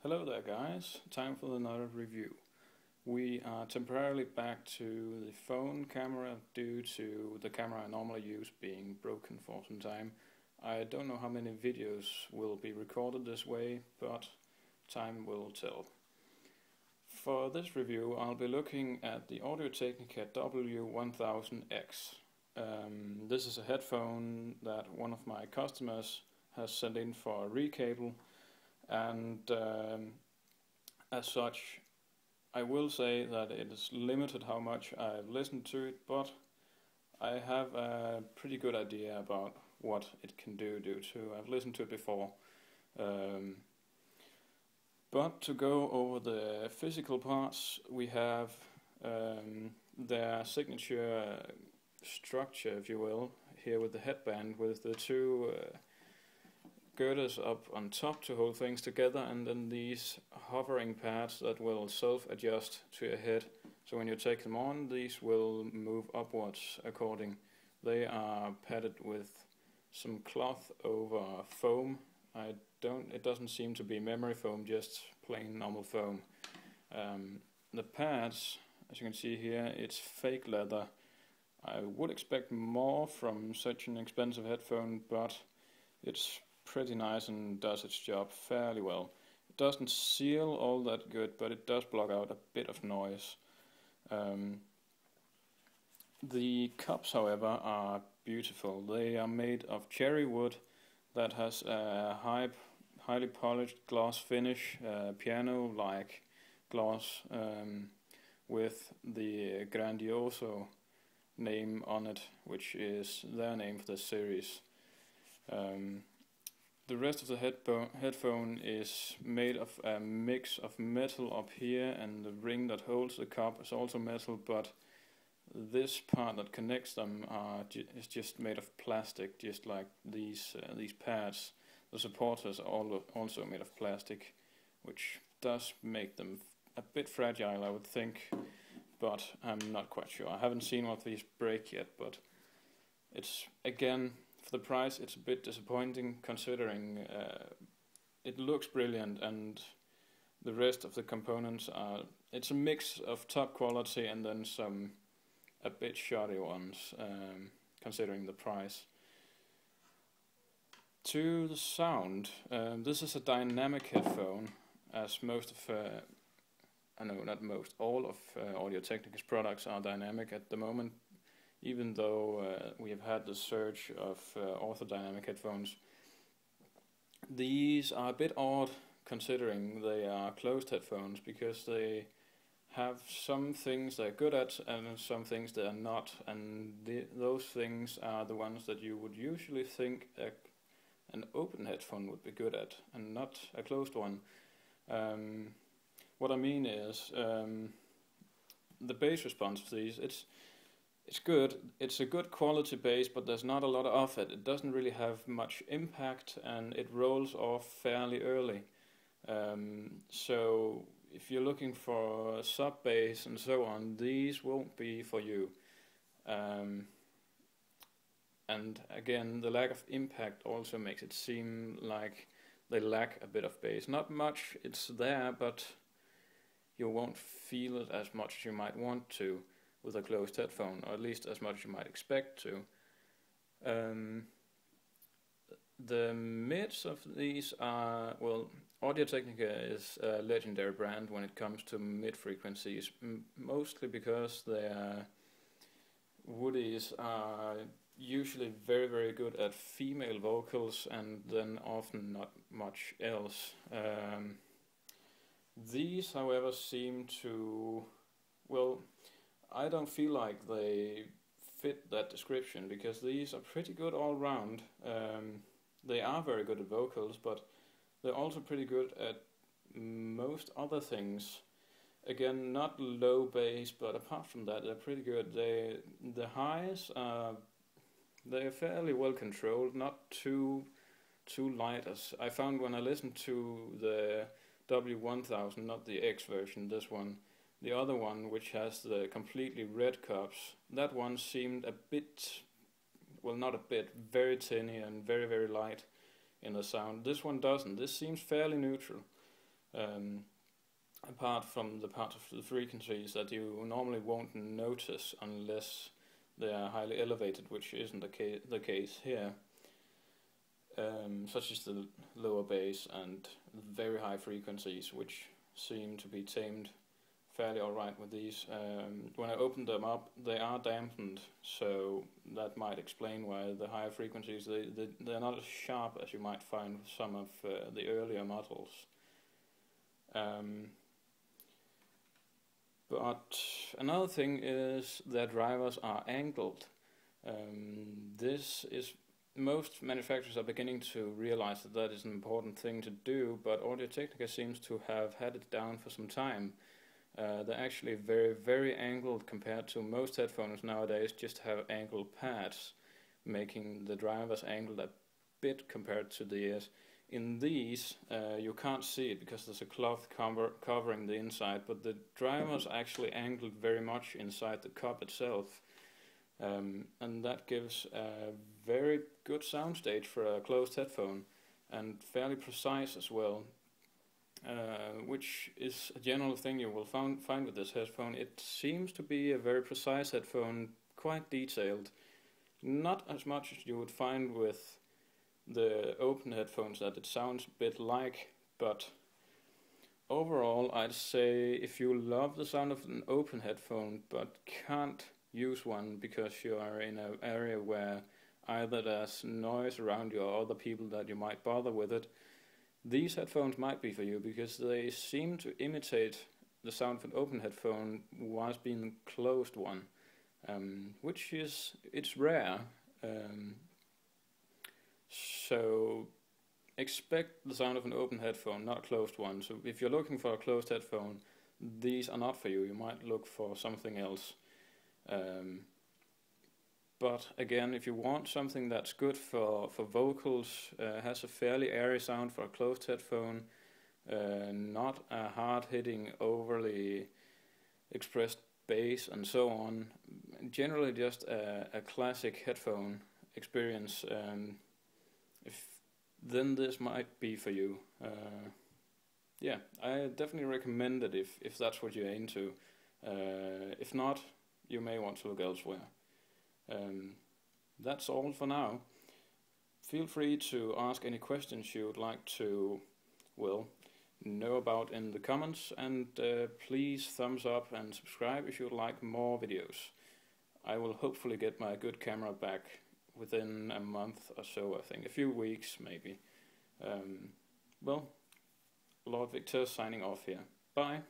Hello there guys, time for another review. We are temporarily back to the phone camera due to the camera I normally use being broken for some time. I don't know how many videos will be recorded this way, but time will tell. For this review I'll be looking at the Audio-Technica W1000X. This is a headphone that one of my customers has sent in for a recable. And as such, I will say that it is limited how much I've listened to it, but I have a pretty good idea about what it can do due to I've listened to it before. But to go over the physical parts, we have their signature structure, if you will, here with the headband with the two girders up on top to hold things together, and then these hovering pads that will self-adjust to your head. So when you take them on, these will move upwards according. They are padded with some cloth over foam. It doesn't seem to be memory foam, just plain normal foam. The pads, as you can see here, it's fake leather. I would expect more from such an expensive headphone, but it's pretty nice and does its job fairly well. It doesn't seal all that good, but it does block out a bit of noise. The cups, however, are beautiful. They are made of cherry wood that has a highly polished gloss finish, piano-like gloss, with the Grandioso name on it, which is their name for the series. The rest of the headphone is made of a mix of metal up here, and the ring that holds the cup is also metal, but this part that connects them is just made of plastic, just like these pads. The supporters are also made of plastic, which does make them a bit fragile, I would think, but I'm not quite sure. I haven't seen one of these break yet, but it's, again, for the price, it's a bit disappointing considering it looks brilliant, and the rest of the components are. It's a mix of top quality and then some a bit shoddy ones, considering the price. To the sound, this is a dynamic headphone, as most of not most, all of Audio-Technica's products are dynamic at the moment. Even though we have had the surge of orthodynamic headphones. These are a bit odd considering they are closed headphones, because they have some things they're good at and some things they are not, and those things are the ones that you would usually think an open headphone would be good at, and not a closed one. What I mean is the bass response of these, it's good. It's a good quality bass, but there's not a lot of it. It doesn't really have much impact, and it rolls off fairly early. So if you're looking for sub bass and so on, these won't be for you. And again, the lack of impact also makes it seem like they lack a bit of bass. Not much, it's there, but you won't feel it as much as you might want to with a closed headphone, or at least as much as you might expect to. The mids of these are, well, Audio-Technica is a legendary brand when it comes to mid frequencies, mostly because their woodies are usually very, very good at female vocals, and then often not much else. These, however, seem to, well, I don't feel like they fit that description, because these are pretty good all round. They are very good at vocals, but they're also pretty good at most other things. Again, not low bass, but apart from that, they're pretty good. The highs they're fairly well controlled, not too light, as I found when I listened to the W1000, not the X version, this one. The other one, which has the completely red cups, that one seemed a bit, well, not a bit, very tinny and very, very light in the sound. This one doesn't. This seems fairly neutral. apart from the parts of the frequencies that you normally won't notice unless they are highly elevated, which isn't the case here, such as the lower bass and very high frequencies, which seem to be tamed fairly alright with these. When I open them up, they are dampened, so that might explain why the higher frequencies, they're not as sharp as you might find with some of the earlier models. But another thing is their drivers are angled. Most manufacturers are beginning to realize that that is an important thing to do, but Audio-Technica seems to have had it down for some time. They're actually very, very angled compared to most headphones nowadays just have angled pads, making the drivers angled a bit compared to the ears. In these, you can't see it because there's a cloth covering the inside, but the drivers actually angled very much inside the cup itself. And that gives a very good soundstage for a closed headphone, and fairly precise as well, which is a general thing you will find with this headphone. It seems to be a very precise headphone, quite detailed, not as much as you would find with the open headphones that it sounds a bit like, but overall I'd say if you love the sound of an open headphone but can't use one because you are in an area where either there's noise around you or other people that you might bother with it, these headphones might be for you, because they seem to imitate the sound of an open headphone whilst being a closed one, which it's rare. So expect the sound of an open headphone, not a closed one. So if you're looking for a closed headphone, these are not for you. You might look for something else. But again, if you want something that's good for vocals, has a fairly airy sound for a closed headphone, not a hard-hitting, overly expressed bass and so on, generally just a classic headphone experience, then this might be for you. Yeah, I definitely recommend it if that's what you're into. If not, you may want to look elsewhere. That's all for now. Feel free to ask any questions you would like to, well, know about in the comments, and please thumbs up and subscribe if you would like more videos. I will hopefully get my good camera back within a month or so, I think. A few weeks, maybe. Well, Lord Victor signing off here. Bye.